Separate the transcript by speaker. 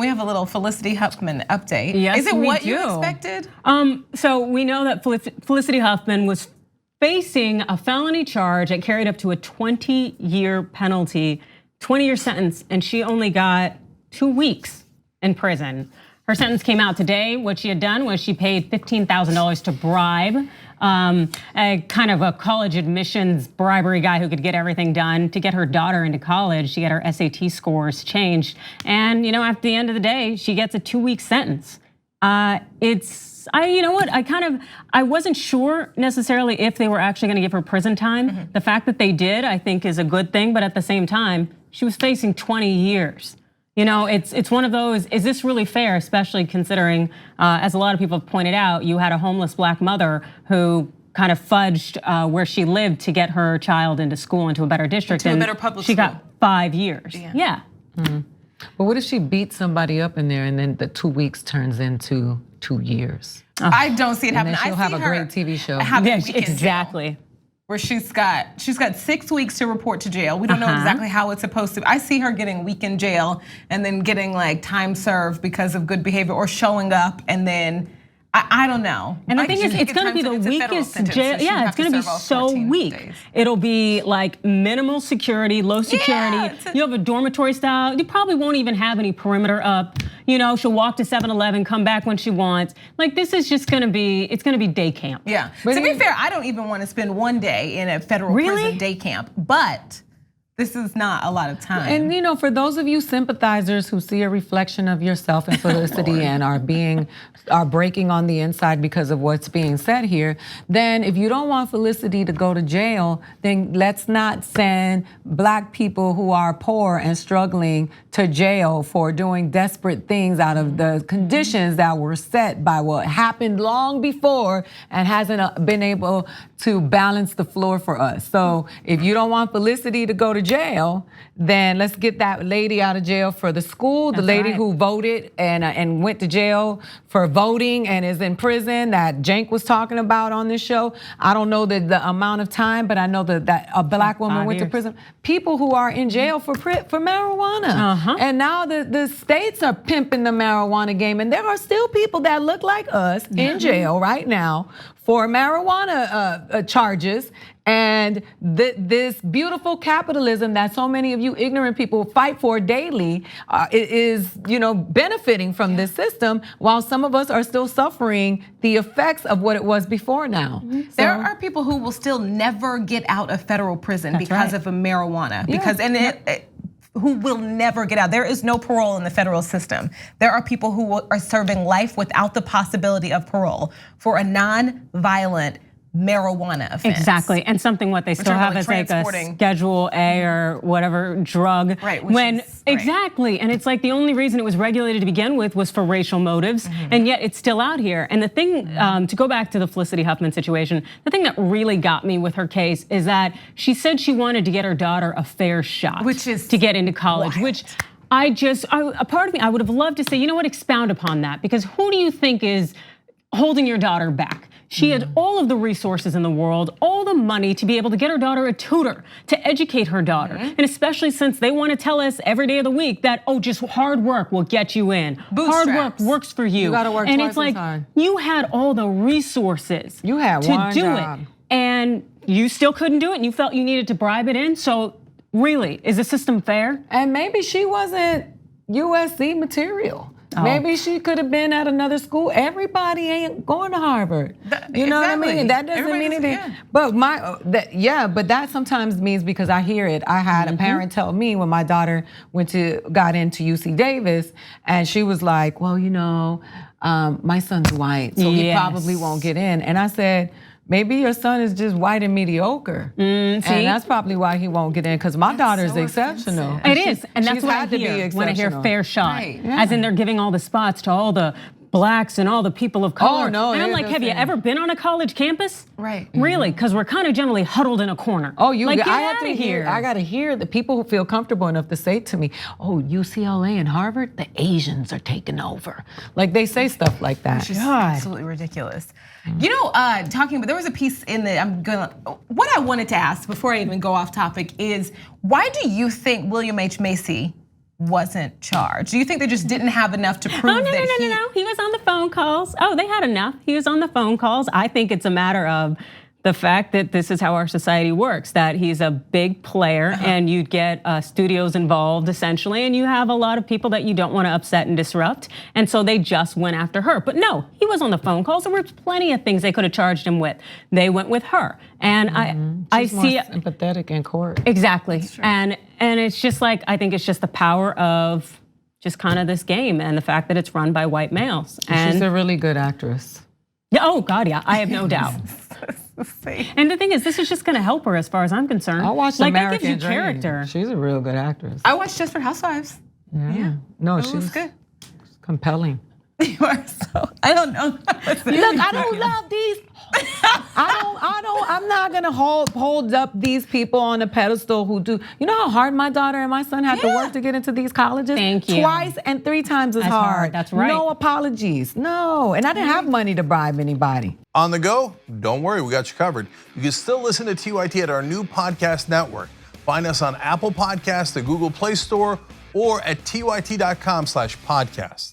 Speaker 1: we have a little Felicity Huffman update.
Speaker 2: Yes,
Speaker 1: is it
Speaker 2: we
Speaker 1: what
Speaker 2: do.
Speaker 1: you expected?
Speaker 2: So we know that Felicity Huffman was facing a felony charge that carried up to a 20-year penalty, 20-year sentence, and she only got 2 weeks in prison. Her sentence came out today. What she had done was she paid $15,000 to bribe a kind of a college admissions bribery guy who could get everything done to get her daughter into college. She got her SAT scores changed. And at the end of the day, she gets a 2-week sentence. You know what, I wasn't sure necessarily if they were actually gonna give her prison time. The fact that they did, I think is a good thing, but at the same time, she was facing 20 years. It's one of those, is this really fair, especially considering, as a lot of people have pointed out, you had a homeless black mother who kind of fudged where she lived to get her child into school, into a better district.
Speaker 1: Into a better public school.
Speaker 2: She got 5 years, yeah.
Speaker 3: But what if she beats somebody up in there and then the 2 weeks turns into 2 years?
Speaker 1: I don't see it happening.
Speaker 3: And then she'll have a great TV show.
Speaker 2: Yeah, exactly.
Speaker 1: Where she's got 6 weeks to report to jail. We don't know exactly how it's supposed to. I see her getting a week in jail and then getting like time served because of good behavior, or showing up and then I don't know.
Speaker 2: And the thing is, it's gonna be the weakest jail. Yeah, it's gonna be so weak. It'll be like minimal security, low security. You have a dormitory style. You probably won't even have any perimeter up. She'll walk to 7-Eleven, come back when she wants. Like, this is just gonna be, it's gonna be day camp.
Speaker 1: Yeah, to be fair, I don't even want to spend one day in a federal prison day camp, but this is not a lot of time.
Speaker 3: And for those of you sympathizers who see a reflection of yourself in Felicity and are breaking on the inside because of what's being said here, then if you don't want Felicity to go to jail, then let's not send black people who are poor and struggling to jail for doing desperate things out of the conditions that were set by what happened long before and hasn't been able to balance the floor for us. So if you don't want Felicity to go to jail, then let's get that lady out of jail for the school, the lady who voted and went to jail for voting and is in prison that Cenk was talking about on this show. I don't know the amount of time, but I know that a black woman went to prison. People who are in jail for marijuana. And now the states are pimping the marijuana game, and there are still people that look like us in jail right now for marijuana charges. And this beautiful capitalism that so many of you ignorant people fight for daily is, benefiting from this system, while some of us are still suffering the effects of what it was before now.
Speaker 1: There are people who will still never get out of federal prison because of a marijuana. Who will never get out. There is no parole in the federal system. There are people who are serving life without the possibility of parole for a non-violent marijuana offense.
Speaker 2: Exactly, and something what they still have is like a Schedule A or whatever drug.
Speaker 1: Right.
Speaker 2: Exactly, and it's like the only reason it was regulated to begin with was for racial motives, and yet it's still out here. And the thing, to go back to the Felicity Huffman situation, the thing that really got me with her case is that she said she wanted to get her daughter a fair shot,
Speaker 1: which is
Speaker 2: to get into college, which a part of me, I would have loved to say, expound upon that, because who do you think is holding your daughter back? She had all of the resources in the world, all the money to be able to get her daughter a tutor, to educate her daughter. And especially since they want to tell us every day of the week that, just hard work will get you in. Hard work works for you.
Speaker 3: You gotta work
Speaker 2: and
Speaker 3: twice
Speaker 2: it's like,
Speaker 3: as hard.
Speaker 2: you had all the resources
Speaker 3: to
Speaker 2: do it. And you still couldn't do it, and you felt you needed to bribe it in. So really, is the system fair?
Speaker 3: And maybe she wasn't USC material. Maybe she could have been at another school. Everybody ain't going to Harvard. You know what I mean? That doesn't mean anything. But but that sometimes means, because I hear it. I had a parent tell me when my daughter got into UC Davis, and she was like, well, my son's white, so he probably won't get in. And I said, maybe your son is just white and mediocre. And that's probably why he won't get in, because my daughter is exceptional.
Speaker 2: It is, and that's what I hear when I hear fair shot. As in they're giving all the spots to all the blacks and all the people of color.
Speaker 3: No,
Speaker 2: and I'm like, have you ever been on a college campus?
Speaker 1: Right.
Speaker 2: Really, because we're kind of generally huddled in a corner. Get out of here.
Speaker 3: I gotta hear the people who feel comfortable enough to say to me, UCLA and Harvard, the Asians are taking over. Like, they say stuff like that.
Speaker 1: Which is absolutely ridiculous. Talking about, there was a piece in what I wanted to ask before I even go off topic is, why do you think William H. Macy wasn't charged? Do you think they just didn't have enough to prove
Speaker 2: no. He was on the phone calls. Oh, they had enough. He was on the phone calls. I think it's a matter of the fact that this is how our society works, that he's a big player and you'd get studios involved essentially, and you have a lot of people that you don't want to upset and disrupt. And so they just went after her. But no, he was on the phone calls. There were plenty of things they could have charged him with. They went with her. And I see
Speaker 3: more sympathetic in court.
Speaker 2: Exactly. And it's just like, I think it's just the power of just kind of this game and the fact that it's run by white males. And
Speaker 3: she's a really good actress.
Speaker 2: Yeah, oh God, yeah, I have no doubt. And the thing is, this is just gonna help her as far as I'm concerned.
Speaker 3: I watched
Speaker 2: like,
Speaker 3: American
Speaker 2: that gives you
Speaker 3: Dream.
Speaker 2: character.
Speaker 3: She's a real good actress.
Speaker 1: I watched Desperate Housewives.
Speaker 3: Yeah. No, she's
Speaker 1: good.
Speaker 3: Compelling.
Speaker 1: You are so, I don't know.
Speaker 3: Look, I don't love these. I'm not gonna hold up these people on a pedestal who do. You know how hard my daughter and my son had to work to get into these colleges?
Speaker 2: Thank you.
Speaker 3: Twice and 3 times as hard.
Speaker 2: That's right.
Speaker 3: No apologies. No. And I didn't have money to bribe anybody.
Speaker 4: On the go? Don't worry, we got you covered. You can still listen to TYT at our new podcast network. Find us on Apple Podcasts, the Google Play Store, or at tyt.com/podcast.